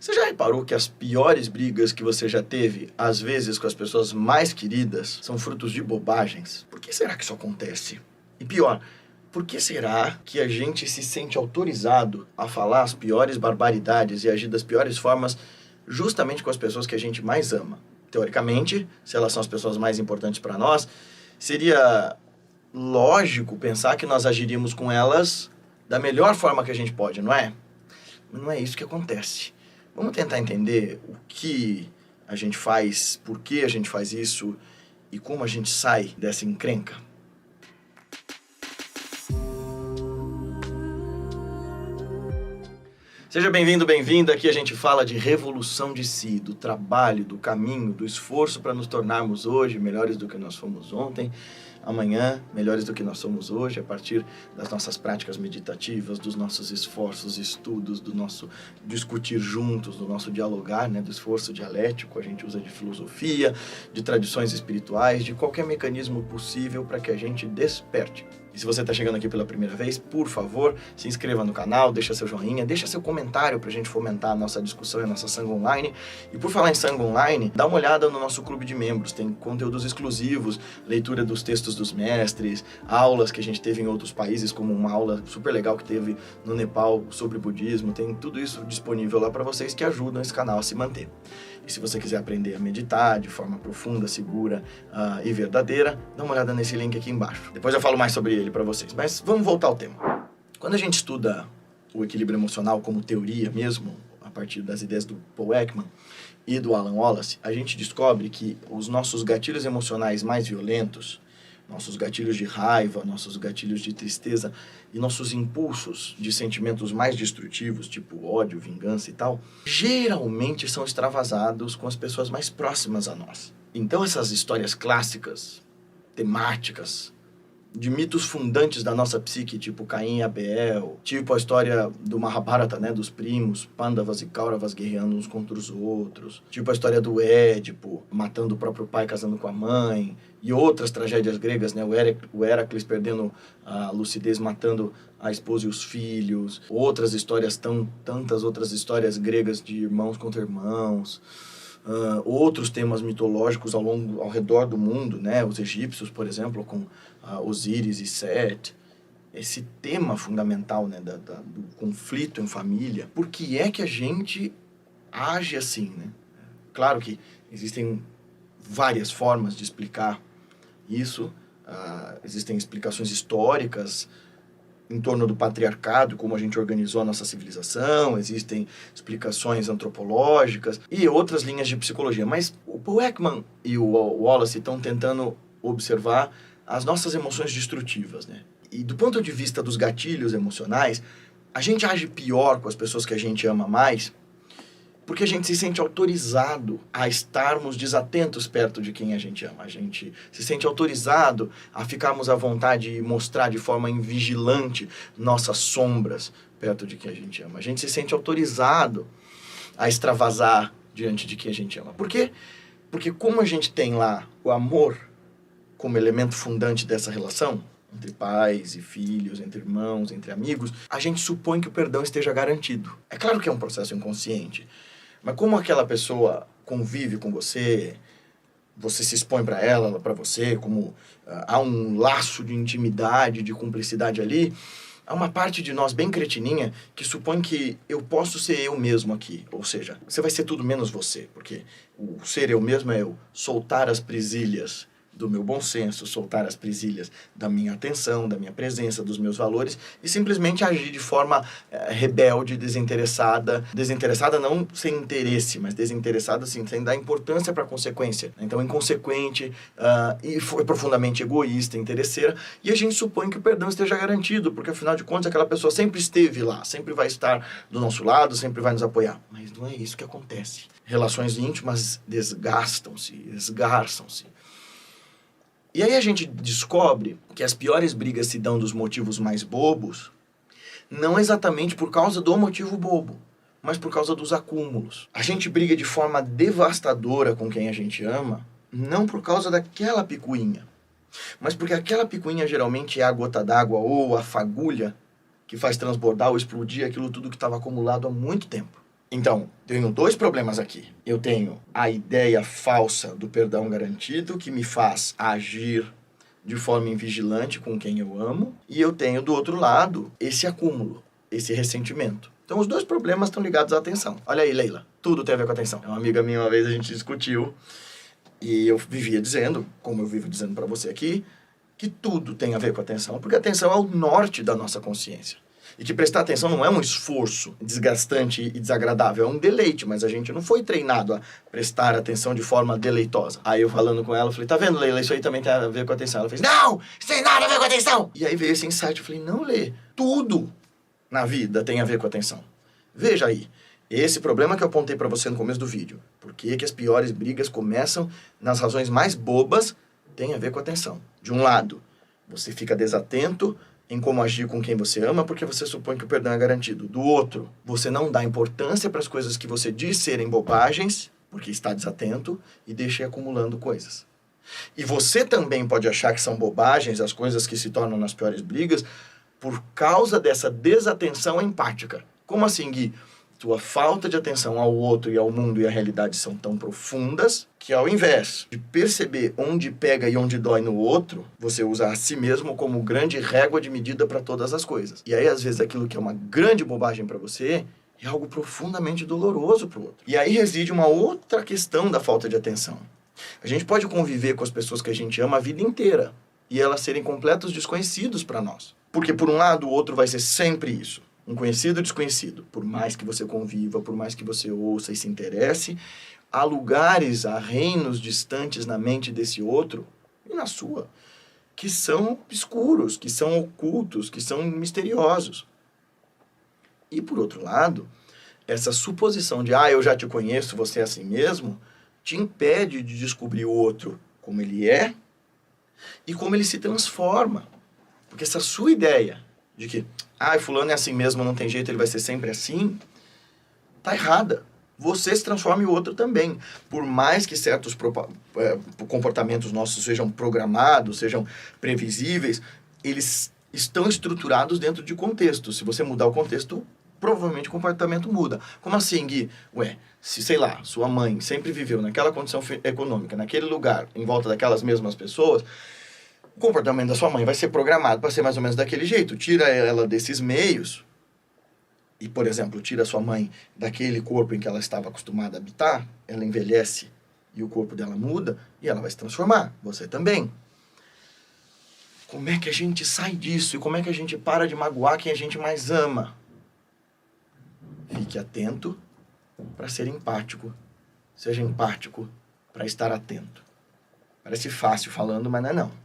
Você já reparou que as piores brigas que você já teve, às vezes com as pessoas mais queridas, são frutos de bobagens? Por que será que isso acontece? E pior, por que será que a gente se sente autorizado a falar as piores barbaridades e agir das piores formas justamente com as pessoas que a gente mais ama? Teoricamente, se elas são as pessoas mais importantes para nós, seria lógico pensar que nós agiríamos com elas da melhor forma que a gente pode, não é? Mas não é isso que acontece. Vamos tentar entender o que a gente faz, por que a gente faz isso e como a gente sai dessa encrenca. Seja bem-vindo, bem-vinda. Aqui a gente fala de revolução de si, do trabalho, do caminho, do esforço para nos tornarmos hoje melhores do que nós fomos ontem, amanhã melhores do que nós somos hoje, a partir das nossas práticas meditativas, dos nossos esforços, estudos, do nosso discutir juntos, do nosso dialogar, do esforço dialético. A gente usa de filosofia, de tradições espirituais, de qualquer mecanismo possível para que a gente desperte. E se você está chegando aqui pela primeira vez, por favor, se inscreva no canal, deixa seu joinha, deixa seu comentário para a gente fomentar a nossa discussão e a nossa Sangha Online. E por falar em Sangha Online, dá uma olhada no nosso clube de membros, tem conteúdos exclusivos, leitura dos textos dos mestres, aulas que a gente teve em outros países, como uma aula super legal que teve no Nepal sobre budismo, tem tudo isso disponível lá para vocês que ajudam esse canal a se manter. E se você quiser aprender a meditar de forma profunda, segura e verdadeira, dá uma olhada nesse link aqui embaixo. Depois eu falo mais sobre ele para vocês, mas vamos voltar ao tema. Quando a gente estuda o equilíbrio emocional como teoria mesmo, a partir das ideias do Paul Ekman e do Alan Wallace, a gente descobre que os nossos gatilhos emocionais mais violentos, nossos gatilhos de raiva, nossos gatilhos de tristeza e nossos impulsos de sentimentos mais destrutivos, tipo ódio, vingança e tal, geralmente são extravasados com as pessoas mais próximas a nós. Então essas histórias clássicas, temáticas, de mitos fundantes da nossa psique, tipo Caim e Abel, tipo a história do Mahabharata, dos primos, Pandavas e Kauravas guerreando uns contra os outros, tipo a história do Édipo matando o próprio pai casando com a mãe, e outras tragédias gregas, o Héracles perdendo a lucidez matando a esposa e os filhos, outras histórias, tantas outras histórias gregas de irmãos contra irmãos, outros temas mitológicos ao redor do mundo, os egípcios, por exemplo, com Osíris e Set, esse tema fundamental do conflito em família. Por que é que a gente age assim? Claro que existem várias formas de explicar isso, existem explicações históricas em torno do patriarcado, como a gente organizou a nossa civilização, existem explicações antropológicas e outras linhas de psicologia. Mas o Paul Ekman e o Wallace estão tentando observar as nossas emoções destrutivas, E do ponto de vista dos gatilhos emocionais, a gente age pior com as pessoas que a gente ama mais porque a gente se sente autorizado a estarmos desatentos perto de quem a gente ama. A gente se sente autorizado a ficarmos à vontade e mostrar de forma invigilante nossas sombras perto de quem a gente ama. A gente se sente autorizado a extravasar diante de quem a gente ama. Por quê? Porque como a gente tem lá o amor como elemento fundante dessa relação, entre pais e filhos, entre irmãos, entre amigos, a gente supõe que o perdão esteja garantido. É claro que é um processo inconsciente, mas como aquela pessoa convive com você, você se expõe para ela para você, como há um laço de intimidade, de cumplicidade ali, há uma parte de nós bem cretininha que supõe que eu posso ser eu mesmo aqui. Ou seja, você vai ser tudo menos você, porque o ser eu mesmo é eu soltar as presilhas do meu bom senso, soltar as presilhas da minha atenção, da minha presença, dos meus valores e simplesmente agir de forma rebelde, desinteressada não sem interesse, mas desinteressada assim, sem dar importância para a consequência. Então inconsequente e foi profundamente egoísta, interesseira, e a gente supõe que o perdão esteja garantido, porque afinal de contas aquela pessoa sempre esteve lá, sempre vai estar do nosso lado, sempre vai nos apoiar. Mas não é isso que acontece. Relações íntimas desgastam-se, esgarçam-se. E aí a gente descobre que as piores brigas se dão dos motivos mais bobos, não exatamente por causa do motivo bobo, mas por causa dos acúmulos. A gente briga de forma devastadora com quem a gente ama, não por causa daquela picuinha, mas porque aquela picuinha geralmente é a gota d'água ou a fagulha que faz transbordar ou explodir aquilo tudo que estava acumulado há muito tempo. Então, tenho dois problemas aqui. Eu tenho a ideia falsa do perdão garantido, que me faz agir de forma invigilante com quem eu amo, e eu tenho do outro lado esse acúmulo, esse ressentimento. Então os dois problemas estão ligados à atenção. Olha aí, Leila, tudo tem a ver com a atenção. Uma amiga minha, uma vez a gente discutiu, e eu vivia dizendo, como eu vivo dizendo para você aqui, que tudo tem a ver com a atenção, porque a atenção é o norte da nossa consciência. E que prestar atenção não é um esforço desgastante e desagradável, é um deleite, mas a gente não foi treinado a prestar atenção de forma deleitosa. Aí eu falando com ela, eu falei, tá vendo, Leila, isso aí também tem a ver com a atenção. Ela fez, não, isso tem nada a ver com a atenção. E aí veio esse insight, eu falei, não, Lê, tudo na vida tem a ver com a atenção. Veja aí, esse problema que eu apontei pra você no começo do vídeo, por que as piores brigas começam nas razões mais bobas, tem a ver com a atenção. De um lado, você fica desatento em como agir com quem você ama, porque você supõe que o perdão é garantido. Do outro, você não dá importância para as coisas que você diz serem bobagens, porque está desatento, e deixa acumulando coisas. E você também pode achar que são bobagens as coisas que se tornam nas piores brigas, por causa dessa desatenção empática. Como assim, Gui? Tua falta de atenção ao outro e ao mundo e à realidade são tão profundas que, ao invés de perceber onde pega e onde dói no outro, você usa a si mesmo como grande régua de medida para todas as coisas. E aí, às vezes, aquilo que é uma grande bobagem para você é algo profundamente doloroso para o outro. E aí reside uma outra questão da falta de atenção. A gente pode conviver com as pessoas que a gente ama a vida inteira e elas serem completos desconhecidos para nós. Porque, por um lado, o outro vai ser sempre isso. Um conhecido desconhecido. Por mais que você conviva, por mais que você ouça e se interesse, há lugares, há reinos distantes na mente desse outro e na sua, que são escuros, que são ocultos, que são misteriosos. E, por outro lado, essa suposição de, eu já te conheço, você é assim mesmo, te impede de descobrir o outro como ele é e como ele se transforma. Porque essa sua ideia de que, fulano é assim mesmo, não tem jeito, ele vai ser sempre assim, tá errada. Você se transforma e o outro também. Por mais que certos comportamentos nossos sejam programados, sejam previsíveis, eles estão estruturados dentro de contexto. Se você mudar o contexto, provavelmente o comportamento muda. Como assim, Gui? Se, sei lá, sua mãe sempre viveu naquela condição econômica, naquele lugar, em volta daquelas mesmas pessoas, o comportamento da sua mãe vai ser programado para ser mais ou menos daquele jeito. Tira ela desses meios e, por exemplo, tira a sua mãe daquele corpo em que ela estava acostumada a habitar, ela envelhece e o corpo dela muda e ela vai se transformar. Você também. Como é que a gente sai disso? E como é que a gente para de magoar quem a gente mais ama? Fique atento para ser empático. Seja empático para estar atento. Parece fácil falando, mas não é não.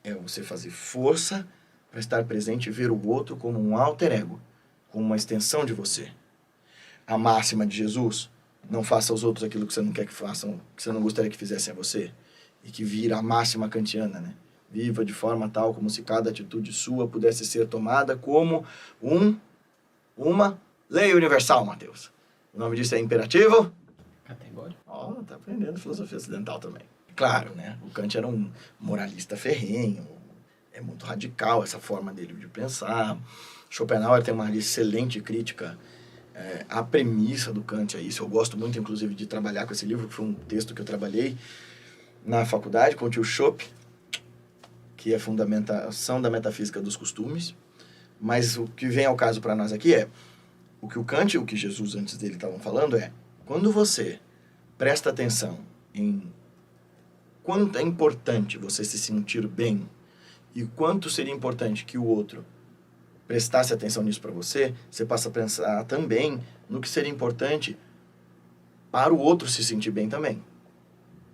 É você fazer força para estar presente e ver o outro como um alter ego, como uma extensão de você. A máxima de Jesus, não faça aos outros aquilo que você não quer que façam, que você não gostaria que fizessem a você, e que vira a máxima kantiana, né? Viva de forma tal como se cada atitude sua pudesse ser tomada como uma lei universal, Mateus. O nome disso é imperativo? Categórico. Tá aprendendo filosofia ocidental também. Claro, né? O Kant era um moralista ferrenho, é muito radical essa forma dele de pensar. Schopenhauer tem uma excelente crítica à premissa do Kant, a isso. Eu gosto muito, inclusive, de trabalhar com esse livro, que foi um texto que eu trabalhei na faculdade com o tio Schopp, que é a fundamentação da metafísica dos costumes. Mas o que vem ao caso para nós aqui é, o que o Kant e o que Jesus antes dele estavam falando é, quando você presta atenção em quanto é importante você se sentir bem e quanto seria importante que o outro prestasse atenção nisso para você, você passa a pensar também no que seria importante para o outro se sentir bem também.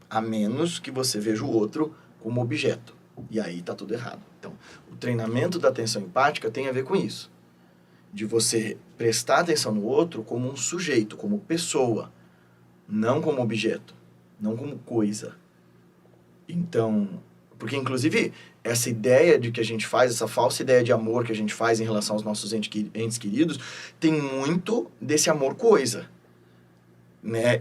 A menos que você veja o outro como objeto. E aí tá tudo errado. Então, o treinamento da atenção empática tem a ver com isso. De você prestar atenção no outro como um sujeito, como pessoa, não como objeto, não como coisa. Então, porque inclusive essa ideia de que a gente faz, essa falsa ideia de amor que a gente faz em relação aos nossos entes queridos, tem muito desse amor coisa. Né?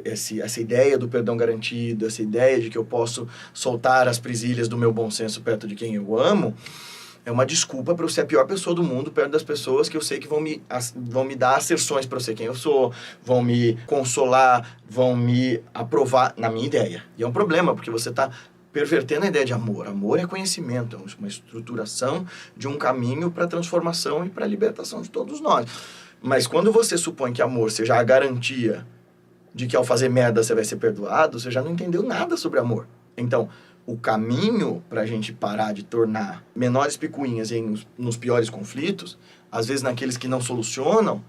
Essa ideia do perdão garantido, essa ideia de que eu posso soltar as presilhas do meu bom senso perto de quem eu amo, É uma desculpa para eu ser a pior pessoa do mundo perto das pessoas que eu sei que vão me dar asserções para eu ser quem eu sou, vão me consolar, vão me aprovar na minha ideia. E é um problema, porque você está pervertendo a ideia de amor. Amor é conhecimento, é uma estruturação de um caminho para a transformação e para a libertação de todos nós. Mas quando você supõe que amor seja a garantia de que ao fazer merda você vai ser perdoado, você já não entendeu nada sobre amor. Então, o caminho para a gente parar de tornar menores picuinhas nos piores conflitos, às vezes naqueles que não solucionam,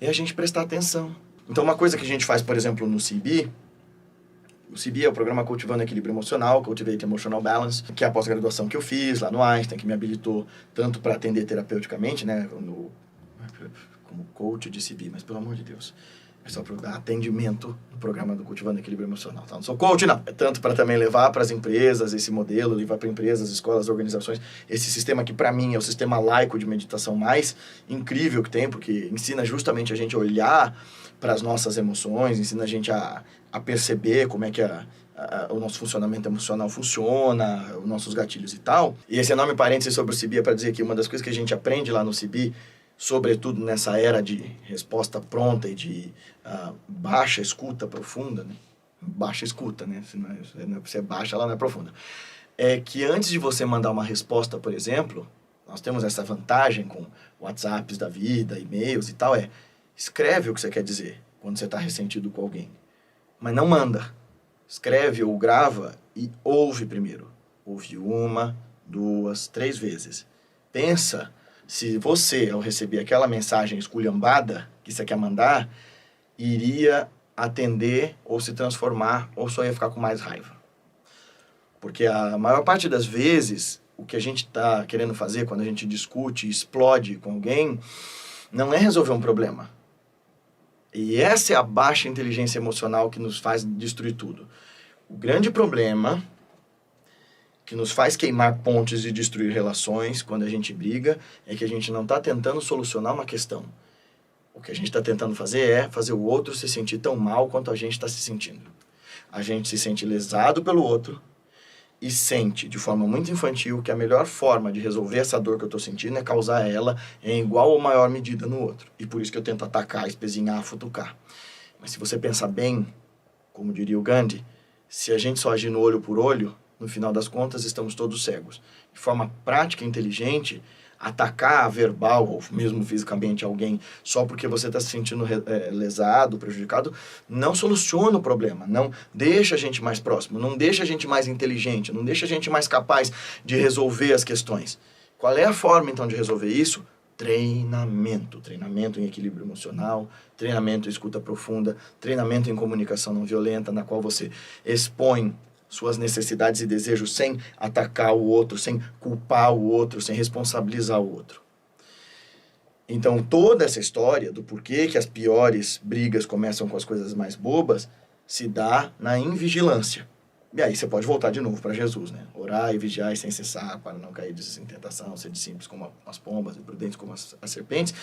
é a gente prestar atenção. Então, uma coisa que a gente faz, por exemplo, no CB, o CB é o programa Cultivando Equilíbrio Emocional, Cultivate Emotional Balance, que é a pós-graduação que eu fiz lá no Einstein, que me habilitou tanto para atender terapeuticamente, né, como coach de CB, mas pelo amor de Deus, é só para dar atendimento no programa do Cultivando Equilíbrio Emocional. Tá? Não sou coach, não. É tanto para também levar para as empresas esse modelo, levar para empresas, escolas, organizações, esse sistema que para mim é o sistema laico de meditação mais incrível que tem, porque ensina justamente a gente a olhar para as nossas emoções, ensina a gente a perceber como é que o nosso funcionamento emocional funciona, os nossos gatilhos e tal. E esse enorme parênteses sobre o CB é para dizer que uma das coisas que a gente aprende lá no CB, sobretudo nessa era de resposta pronta e de baixa escuta profunda, né? Baixa escuta, né? Se é baixa, ela não é profunda. É que antes de você mandar uma resposta, por exemplo, nós temos essa vantagem com WhatsApps da vida, e-mails e tal, escreve o que você quer dizer quando você está ressentido com alguém. Mas não manda. Escreve ou grava e ouve primeiro. Ouve 1, 2, 3 vezes. Pensa se você, ao receber aquela mensagem esculhambada que você quer mandar, iria atender ou se transformar ou só ia ficar com mais raiva. Porque a maior parte das vezes, o que a gente está querendo fazer quando a gente discute e explode com alguém, não é resolver um problema. E essa é a baixa inteligência emocional que nos faz destruir tudo. O grande problema que nos faz queimar pontes e destruir relações quando a gente briga é que a gente não está tentando solucionar uma questão. O que a gente está tentando fazer é fazer o outro se sentir tão mal quanto a gente está se sentindo. A gente se sente lesado pelo outro e sente, de forma muito infantil, que a melhor forma de resolver essa dor que eu estou sentindo é causar ela em igual ou maior medida no outro. E por isso que eu tento atacar, espezinhar, futucar. Mas se você pensar bem, como diria o Gandhi, se a gente só agir no olho por olho, no final das contas, estamos todos cegos. De forma prática e inteligente, atacar verbal ou mesmo fisicamente alguém só porque você está se sentindo lesado, prejudicado, não soluciona o problema, não deixa a gente mais próximo, não deixa a gente mais inteligente, não deixa a gente mais capaz de resolver as questões. Qual é a forma, então, de resolver isso? Treinamento. Treinamento em equilíbrio emocional, treinamento em escuta profunda, treinamento em comunicação não violenta, na qual você expõe suas necessidades e desejos sem atacar o outro, sem culpar o outro, sem responsabilizar o outro. Então, toda essa história do porquê que as piores brigas começam com as coisas mais bobas se dá na invigilância. E aí você pode voltar de novo para Jesus, né? Orar e vigiar sem cessar para não cair em tentação, ser simples como as pombas e prudentes como as serpentes.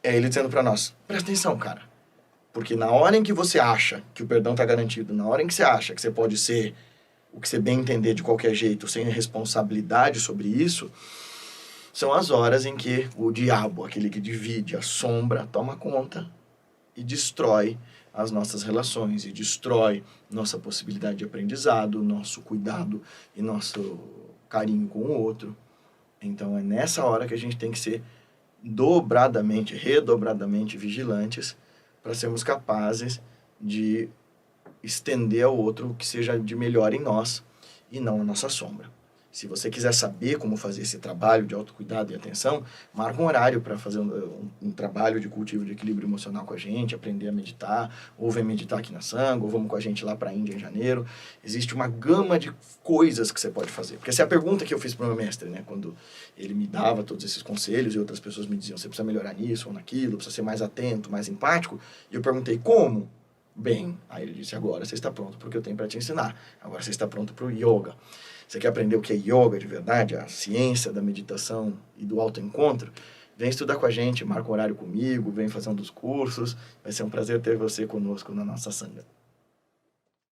É ele dizendo para nós, presta atenção, cara. Porque na hora em que você acha que o perdão está garantido, na hora em que você acha que você pode ser o que você bem entender de qualquer jeito, sem responsabilidade sobre isso, são as horas em que o diabo, aquele que divide a sombra, toma conta e destrói as nossas relações, e destrói nossa possibilidade de aprendizado, nosso cuidado e nosso carinho com o outro. Então é nessa hora que a gente tem que ser redobradamente vigilantes para sermos capazes de estender ao outro o que seja de melhor em nós e não a nossa sombra. Se você quiser saber como fazer esse trabalho de autocuidado e atenção, marca um horário para fazer um trabalho de cultivo de equilíbrio emocional com a gente, aprender a meditar, ou vem meditar aqui na Sangha, ou vamos com a gente lá para a Índia em janeiro. Existe uma gama de coisas que você pode fazer. Porque essa é a pergunta que eu fiz para o meu mestre, né? Quando ele me dava todos esses conselhos e outras pessoas me diziam, você precisa melhorar nisso ou naquilo, precisa ser mais atento, mais empático. E eu perguntei, como? Bem, aí ele disse, agora você está pronto para o que eu tenho para te ensinar. Agora você está pronto para o yoga. Você quer aprender o que é yoga de verdade, a ciência da meditação e do autoencontro? Vem estudar com a gente, marca um horário comigo, vem fazer um dos cursos. Vai ser um prazer ter você conosco na nossa Sangha.